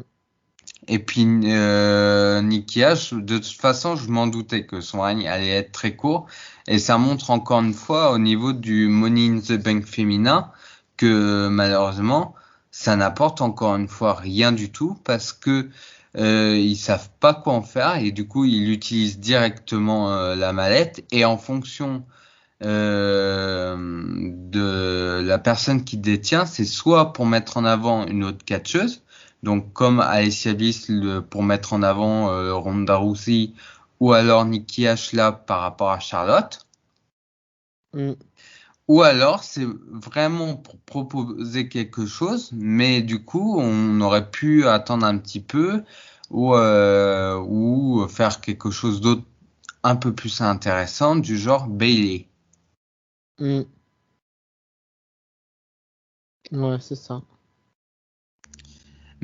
Et puis Nicky H, de toute façon, je m'en doutais que son règne allait être très court. Et ça montre encore une fois au niveau du Money in the Bank féminin que malheureusement, ça n'apporte encore une fois rien du tout parce que ils savent pas quoi en faire et du coup ils utilisent directement la mallette et en fonction de la personne qui détient, c'est soit pour mettre en avant une autre catcheuse, donc comme Alessia Bliss pour mettre en avant Ronda Rousey, ou alors Nikki Ashla par rapport à Charlotte. Mm. Ou alors, c'est vraiment pour proposer quelque chose, mais du coup, on aurait pu attendre un petit peu ou faire quelque chose d'autre un peu plus intéressant, du genre Bailey. Mm. Ouais, c'est ça.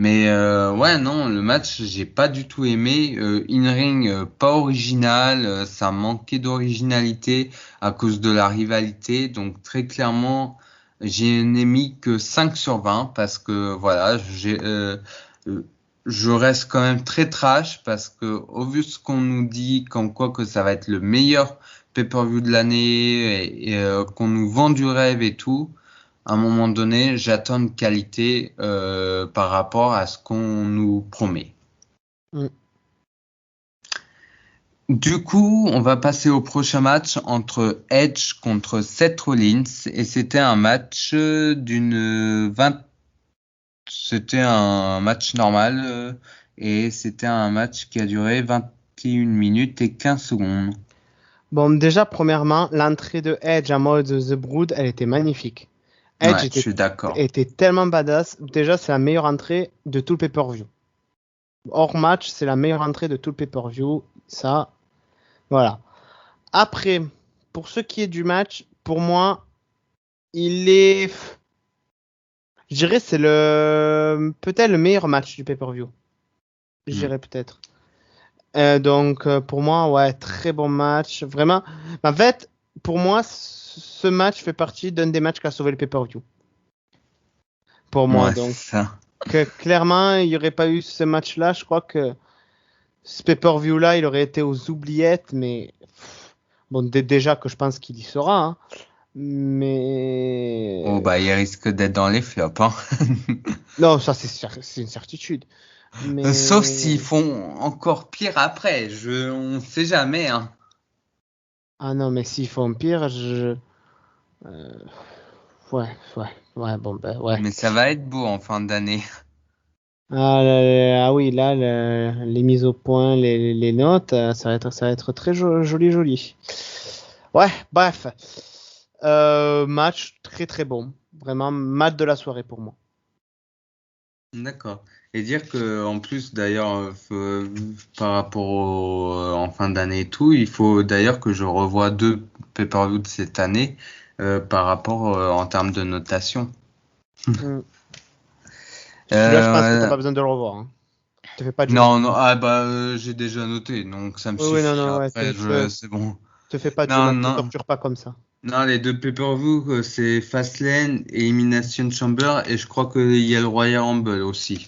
Mais ouais, non, le match, j'ai pas du tout aimé. In-ring, pas original, ça manquait d'originalité à cause de la rivalité. Donc très clairement, j'ai n'ai mis que 5 sur 20 parce que voilà, euh, je reste quand même très trash parce que au vu de ce qu'on nous dit, comme quoi que ça va être le meilleur pay-per-view de l'année et qu'on nous vend du rêve et tout. À un moment donné, j'attends une qualité par rapport à ce qu'on nous promet. Mm. Du coup, on va passer au prochain match entre Edge contre Seth Rollins et c'était un match c'était un match normal et c'était un match qui a duré 21 minutes et 15 secondes. Bon, déjà, premièrement, l'entrée de Edge en mode The Brood, elle était magnifique. Edge Ouais, je suis d'accord. était tellement badass. Déjà, c'est la meilleure entrée de tout le pay-per-view. Hors match, c'est la meilleure entrée de tout le pay-per-view. Ça, voilà. Après, pour ce qui est du match, pour moi, il est, je dirais, c'est peut-être le meilleur match du pay-per-view. Je Hmm. dirais peut-être. Donc, pour moi, ouais, très bon match. Vraiment. En fait, pour moi, ce match fait partie d'un des matchs qui a sauvé le pay-per-view. Pour moi, Ouais, donc, c'est ça. clairement, il n'y aurait pas eu ce match-là. Je crois que ce pay-per-view-là, il aurait été aux oubliettes, mais bon, déjà que je pense qu'il y sera, hein. Oh Mais bah il risque d'être dans les flops, hein. non, ça c'est une certitude. Sauf s'ils Mais font encore pire après. On sait jamais, hein. ah non, mais s'ils font pire, euh, ouais, ouais, ouais, bon ben ouais. Mais ça va être beau en fin d'année. Ah, ah oui, là, les mises au point, les notes, ça va être très joli, joli. Ouais, bref. Match très très bon. Vraiment, match de la soirée pour moi. D'accord. Et dire que en plus d'ailleurs par rapport en fin d'année et tout, il faut d'ailleurs que je revoie deux pay-per-view de cette année par rapport en termes de notation. Mm. Celui-là, je pense que t'as Euh, pas besoin de le revoir, hein. Te fais pas dur. non, non, ah bah j'ai déjà noté, donc ça me Oui, oui, non, suffit. non, ouais, Après, c'est bon. te fais pas dur, Non, ne te non. torture pas comme ça. Non, les deux pay-per-view, c'est Fastlane et Elimination Chamber, et je crois qu'il y a le Royal Rumble aussi.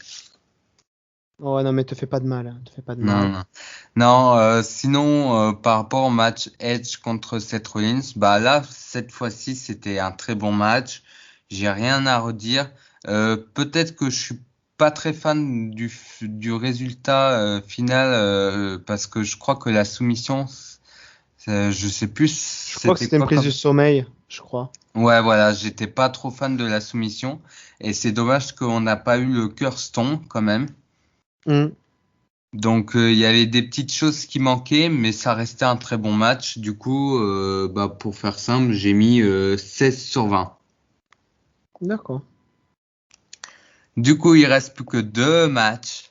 Oh, ouais, non, mais te fais pas de mal, hein, te fais pas de Non, mal. non. Non, sinon, par rapport au match Edge contre Seth Rollins, bah là, cette fois-ci, c'était un très bon match. J'ai rien à redire. Peut-être que je suis pas très fan du résultat final parce que je crois que la soumission, je sais plus Je crois que c'était c'était une quoi prise comme. du sommeil, je crois. Ouais, voilà, j'étais pas trop fan de la soumission et c'est dommage qu'on n'a pas eu le cœur stone quand même. Mm. Donc il y avait des petites choses qui manquaient, mais ça restait un très bon match. Du coup, bah, pour faire simple, j'ai mis 16 sur 20. D'accord. Du coup, il reste plus que deux matchs.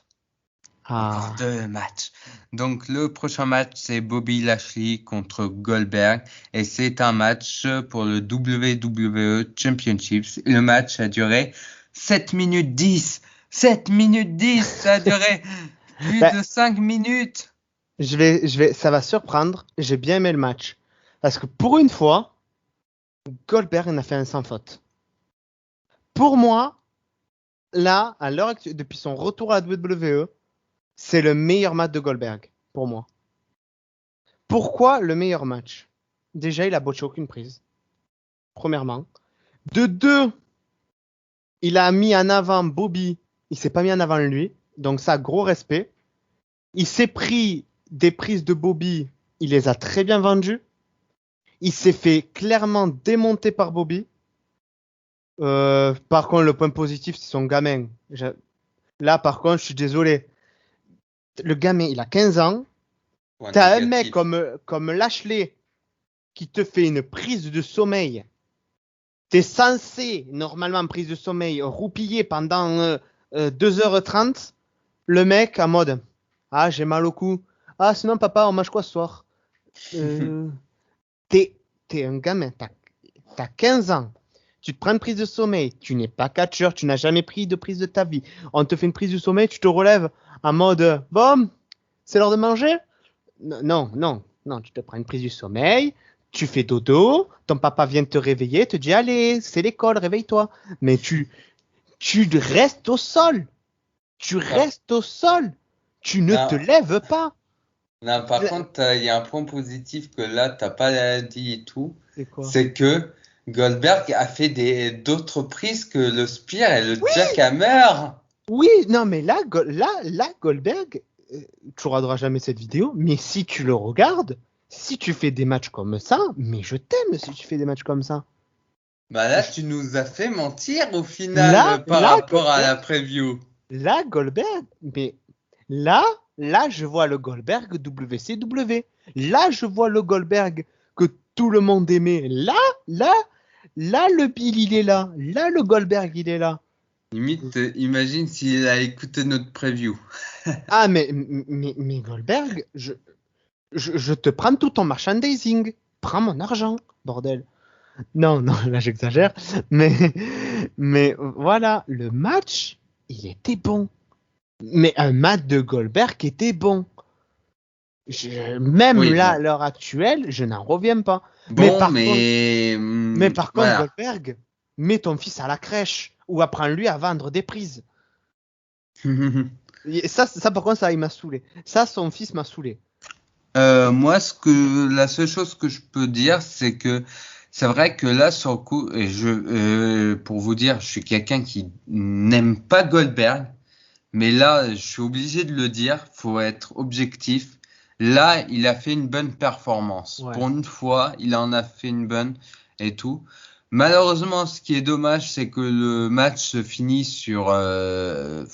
Encore Ah, deux matchs. Donc le prochain match, c'est Bobby Lashley contre Goldberg. Et c'est un match pour le WWE Championships. Le match a duré 7 minutes 10. 7 minutes 10, ça a duré plus ben, de 5 minutes. ça va surprendre. J'ai bien aimé le match. Parce que pour une fois, Goldberg en a fait un sans faute. Pour moi, là, à l'heure actuelle, depuis son retour à la WWE, c'est le meilleur match de Goldberg, pour moi. Pourquoi le meilleur match? Déjà, il a botché aucune prise, premièrement. De deux, il a mis en avant Bobby, il s'est pas mis en avant lui, donc ça, gros respect. Il s'est pris des prises de Bobby, il les a très bien vendues. Il s'est fait clairement démonter par Bobby. Par contre, le point positif, c'est son gamin. Là, par contre, je suis désolé. Le gamin, il a 15 ans. Point T'as un mec négatif. comme Lashley qui te fait une prise de sommeil. T'es censé, normalement, prise de sommeil, roupiller pendant 2h30. Le mec en mode, ah, j'ai mal au cou. Ah, sinon, papa, on mange quoi ce soir? Euh, t'es, t'es un gamin, t'as 15 ans. Tu te prends une prise de sommeil. Tu n'es pas catcheur, tu n'as jamais pris de prise de ta vie. On te fait une prise de sommeil, tu te relèves en mode, bon, c'est l'heure de manger? Non, non, non, tu te prends une prise du sommeil, tu fais dodo, ton papa vient te réveiller, te dit allez, c'est l'école, réveille-toi. Mais tu restes au sol, tu Par, restes au sol, tu ne te non, lèves pas. non, par contre, il y a un point positif que là, t'as pas dit et tout. C'est quoi? C'est que Goldberg a fait d'autres prises que le Spear et le Jackhammer. Oui, non, mais là, Goldberg, tu regarderas jamais cette vidéo, mais si tu le regardes, si tu fais des matchs comme ça, mais je t'aime si tu fais des matchs comme ça. Bah là, Je- tu nous as fait mentir au final Là, par là, rapport à la preview. Goldberg, mais là, là, je vois le Goldberg WCW. Là, je vois le Goldberg que tout le monde aimait. Là, là, le Bill, il est là. Là, le Goldberg, il est là. Limite, imagine s'il a écouté notre preview. Ah, mais Goldberg, je te prends tout ton merchandising. Prends mon argent, bordel. Non, non, là, j'exagère. Mais voilà, le match, il était bon. Mais un match de Goldberg était bon. Même Oui, là, à bon. l'heure actuelle, je n'en reviens pas. Mais Bon, par contre, mais voilà. Goldberg, mets ton fils à la crèche ou apprends-lui à vendre des prises. Et ça, par contre, ça, il m'a saoulé. Ça, son fils m'a saoulé. Moi, la seule chose que je peux dire, c'est que c'est vrai que là, sur le coup, pour vous dire, je suis quelqu'un qui n'aime pas Goldberg, mais là, je suis obligé de le dire, faut être objectif. Là, il a fait une bonne performance. Ouais. Pour une fois, il en a fait une bonne et tout. Malheureusement, ce qui est dommage, c'est que le match se finit sur un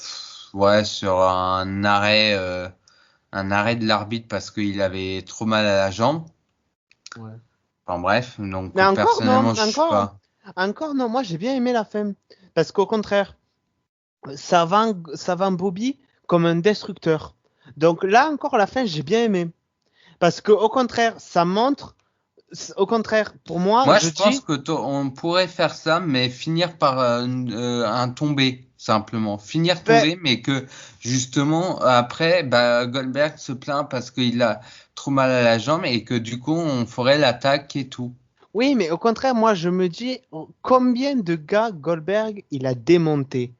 arrêt de l'arbitre parce qu'il avait trop mal à la jambe. Ouais. Enfin bref, donc Mais encore, non, personnellement, je suis pas. encore, non. Moi, j'ai bien aimé la fin. Parce qu'au contraire, ça vend Bobby comme un destructeur. Donc là, encore, la fin, j'ai bien aimé. Parce que au contraire, ça montre. Au contraire, pour moi, Moi, je je pense dis. que on pourrait faire ça, mais finir par un tombé, simplement. Finir Ben, tombé, mais que justement, après, bah, Goldberg se plaint parce qu'il a trop mal à la jambe et que du coup, on ferait l'attaque et tout. oui, mais au contraire, moi, je me dis combien de gars Goldberg il a démonté.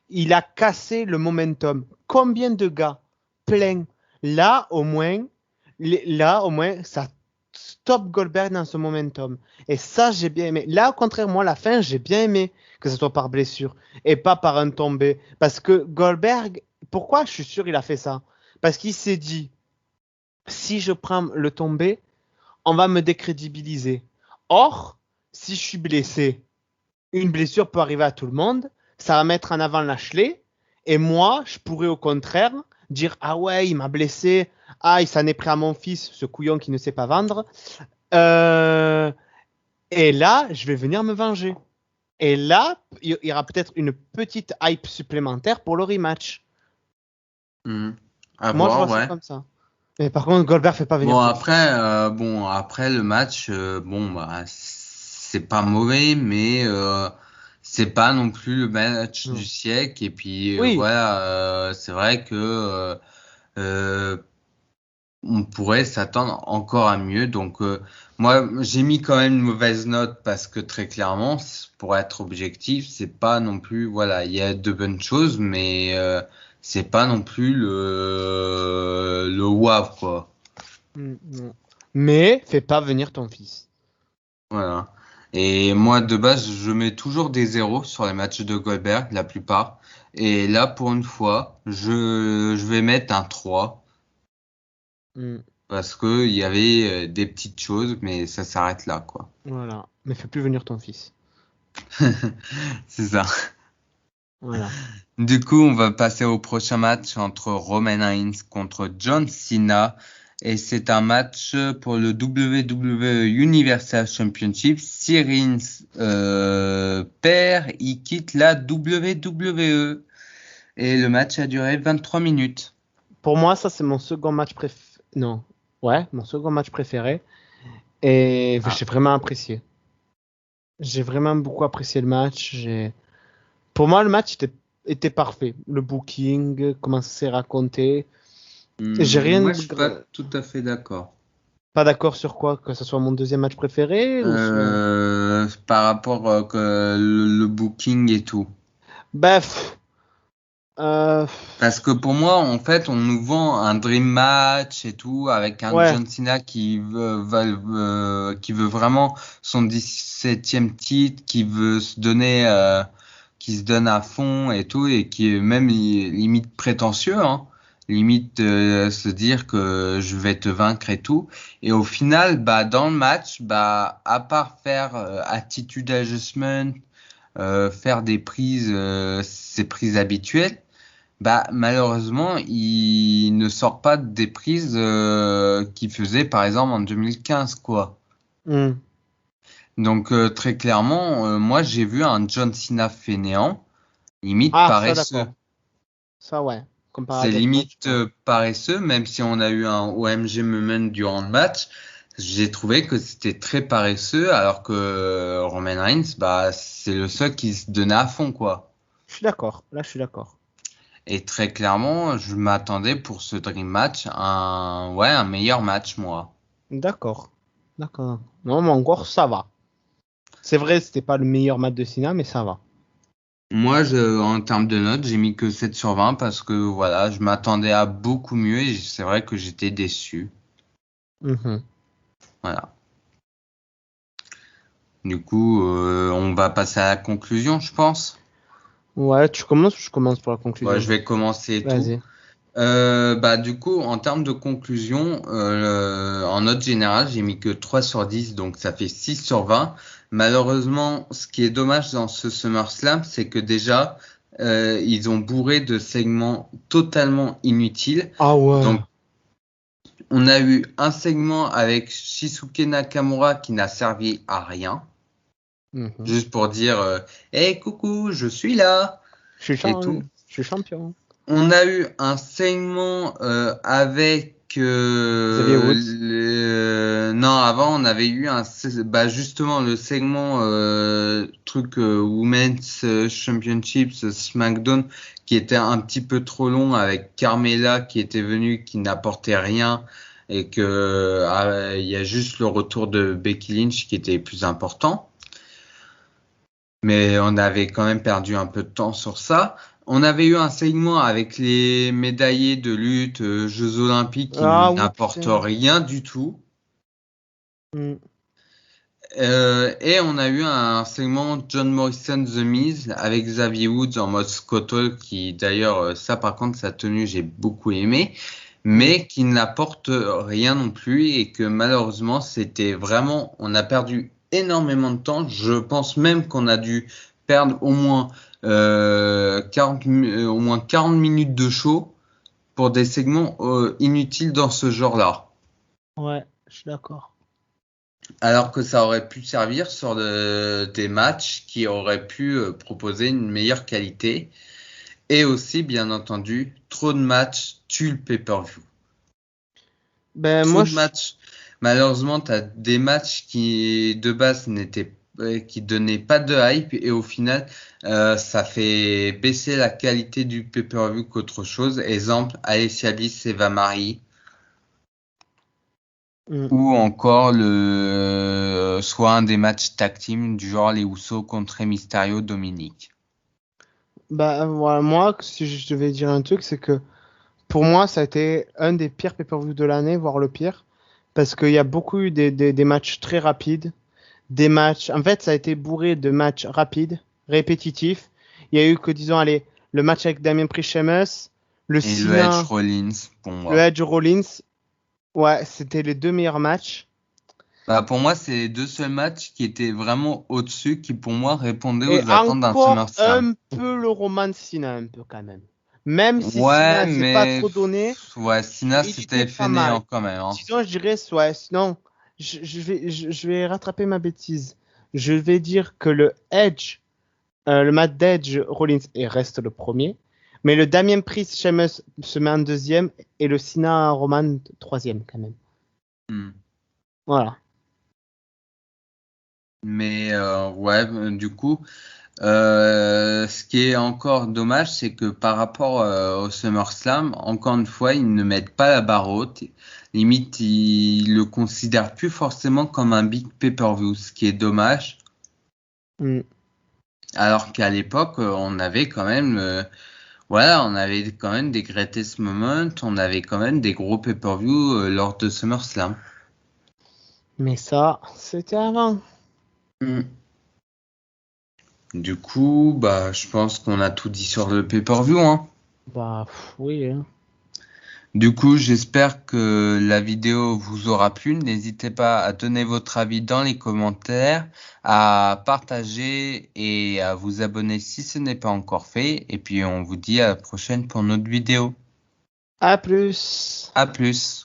Il a cassé le momentum. Combien de gars plein. Là, au moins, ça stoppe Goldberg dans ce momentum. Et ça, j'ai bien aimé. Là, au contraire, moi, la fin, j'ai bien aimé que ce soit par blessure et pas par un tombé. Parce que Goldberg, pourquoi je suis sûr il a fait ça? Parce qu'il s'est dit, si je prends le tombé, on va me décrédibiliser. Or, si je suis blessé, une blessure peut arriver à tout le monde, ça va mettre en avant Lashley, et moi, je pourrais au contraire dire ah ouais, il m'a blessé, ah il s'en est pris à mon fils, ce couillon qui ne sait pas vendre, Euh, et là, je vais venir me venger. Et là, il y aura peut-être une petite hype supplémentaire pour le rematch. Hmm. À Moi, je vois voir, ça ouais. comme ça. Mais par contre, Goldberg fait pas venir ton fils. Bon après le match, bon bah c'est pas mauvais, mais c'est pas non plus le match du Non. siècle. Et puis Oui, voilà, c'est vrai que euh, on pourrait s'attendre encore à mieux. Donc moi j'ai mis quand même une mauvaise note parce que très clairement, pour être objectif, c'est pas non plus voilà, il y a de bonnes choses, mais c'est pas non plus le waouh quoi. non. Mais fais pas venir ton fils. Voilà. Et moi, de base, je mets toujours des zéros sur les matchs de Goldberg, la plupart. Et là, pour une fois, je vais mettre un 3 Mm. parce que il y avait des petites choses, mais ça s'arrête là, quoi. Voilà. Mais fais plus venir ton fils. C'est ça. Voilà. Du coup, on va passer au prochain match entre Roman Reigns contre John Cena. Et c'est un match pour le WWE Universal Championship. Si Reigns perd, il quitte la WWE. Et le match a duré 23 minutes. Pour moi, ça, c'est mon second match préféré. Non. Ouais, mon second match préféré. Et Ah. j'ai vraiment apprécié. J'ai vraiment beaucoup apprécié le match. Pour moi, le match était parfait. Le booking, comment ça s'est raconté. J'ai rien. Moi, je suis pas tout à fait d'accord. Pas d'accord sur quoi? Que ce soit mon deuxième match préféré ou sur. Par rapport que le booking et tout. Bref. Parce que pour moi, en fait, on nous vend un dream match et tout avec un Ouais. John Cena qui veut vraiment son 17e titre, qui se donne à fond et tout, et qui est même limite prétentieux, hein. Limite se dire que je vais te vaincre et tout. Et au final, bah dans le match, bah à part faire attitude adjustment, faire ses prises habituelles. Bah, malheureusement, il ne sort pas des prises qu'il faisait par exemple en 2015, quoi. Hmm. Donc très clairement, moi j'ai vu un John Cena fainéant, limite Ah, ça, paresseux. d'accord. Ça, ouais. Comparé à C'est d'autres matchs, limite ouais. paresseux, même si on a eu un OMG moment durant le match. J'ai trouvé que c'était très paresseux, alors que Roman Reigns, bah, c'est le seul qui se donnait à fond, quoi. Je suis d'accord. Là, je suis d'accord. Et très clairement, je m'attendais pour ce Dream Match un meilleur match, moi. D'accord. D'accord. Non, mais encore, ça va. C'est vrai, c'était pas le meilleur match de Cena, mais ça va. Moi, en termes de notes, j'ai mis que 7 sur 20 parce que voilà, je m'attendais à beaucoup mieux et c'est vrai que j'étais déçu. Mhm. Voilà. Du coup, on va passer à la conclusion, je pense. Ouais, tu commences ou je commence pour la Ouais, conclusion? je vais commencer et tout. Vas-y. Bah, du coup, en termes de conclusion, en note générale, j'ai mis que 3 sur 10, donc ça fait 6 sur 20. Malheureusement, ce qui est dommage dans ce SummerSlam, c'est que déjà, ils ont bourré de segments totalement inutiles. Ah ouais. Donc, on a eu un segment avec Shinsuke Nakamura qui n'a servi à rien, Mhm. juste pour dire, hey, coucou, je suis là, et tout. Je suis champion. On a eu un segment avec Xavier Woods. non, avant on avait eu bah justement le segment truc Women's Championships SmackDown qui était un petit peu trop long avec Carmella qui était venue qui n'apportait rien et que il y a juste le retour de Becky Lynch qui était plus important. Mais on avait quand même perdu un peu de temps sur ça. On avait eu un segment avec les médaillés de lutte, Jeux Olympiques qui Ah oui, n'apportent putain. rien du tout. Mm. Et on a eu un segment John Morrison The Miz avec Xavier Woods en mode Scott Hall qui d'ailleurs ça par contre sa tenue j'ai beaucoup aimé Mm. mais qui n'apporte rien non plus et que malheureusement c'était vraiment on a perdu énormément de temps. Je pense même qu'on a dû perdre au moins 40 minutes de show pour des segments inutiles dans ce genre-là. Ouais, je suis d'accord. Alors que ça aurait pu servir sur des matchs qui auraient pu proposer une meilleure qualité. Et aussi, bien entendu, trop de matchs tuent le pay-per-view. Ben Trop moi, de matchs. Malheureusement, tu as des matchs qui, de base, qui donnaient pas de hype et au final, ça fait baisser la qualité du pay-per-view qu'autre chose. Exemple, Alessia Bliss, Eva Marie. Mm. Ou encore soit un des matchs tag team du genre les Usos contre Rey Mysterio Dominique. Ben voilà, moi, si je devais dire un truc, c'est que pour moi, ça a été un des pires pay-per-view de l'année, voire le pire, parce qu'il y a beaucoup eu des matchs très rapides, des matchs. En fait, ça a été bourré de matchs rapides, répétitifs. Il y a eu que, disons, allez, le match avec Damien Priest-Sheamus, le Et le Edge Cena, Rollins pour le moi. Edge Rollins. Ouais, c'était les deux meilleurs matchs. Bah, pour moi, c'est les deux seuls matchs qui étaient vraiment au-dessus, qui pour moi répondaient Et aux attentes d'un encore SummerSlam. un peu le Roman Cena, un peu quand même. Même si Ouais, Cena s'est pas mais trop donné, ouais, Cena il était c'était pas fainéant mal. quand même. Hein. Sinon, je dirais, ouais, sinon, je vais rattraper ma bêtise. Je vais dire que le match d'Edge Rollins reste le premier, mais le Damien Priest Sheamus se met en deuxième et le Cena Roman troisième quand même. Hmm. Voilà. Mais ouais, du coup, ce qui est encore dommage, c'est que par rapport au SummerSlam, encore une fois, ils ne mettent pas la barre haute. Limite, ils le considèrent plus forcément comme un big pay-per-view, ce qui est dommage. Mm. Alors qu'à l'époque, on avait quand même, voilà, on avait quand même des greatest moments, on avait quand même des gros pay-per-view lors de SummerSlam. Mais ça, c'était avant. Mm. Du coup, bah, je pense qu'on a tout dit sur le pay-per-view, hein. Bah oui. Hein. Du coup, j'espère que la vidéo vous aura plu. N'hésitez pas à donner votre avis dans les commentaires, à partager et à vous abonner si ce n'est pas encore fait. Et puis, on vous dit à la prochaine pour notre vidéo. À plus. À plus.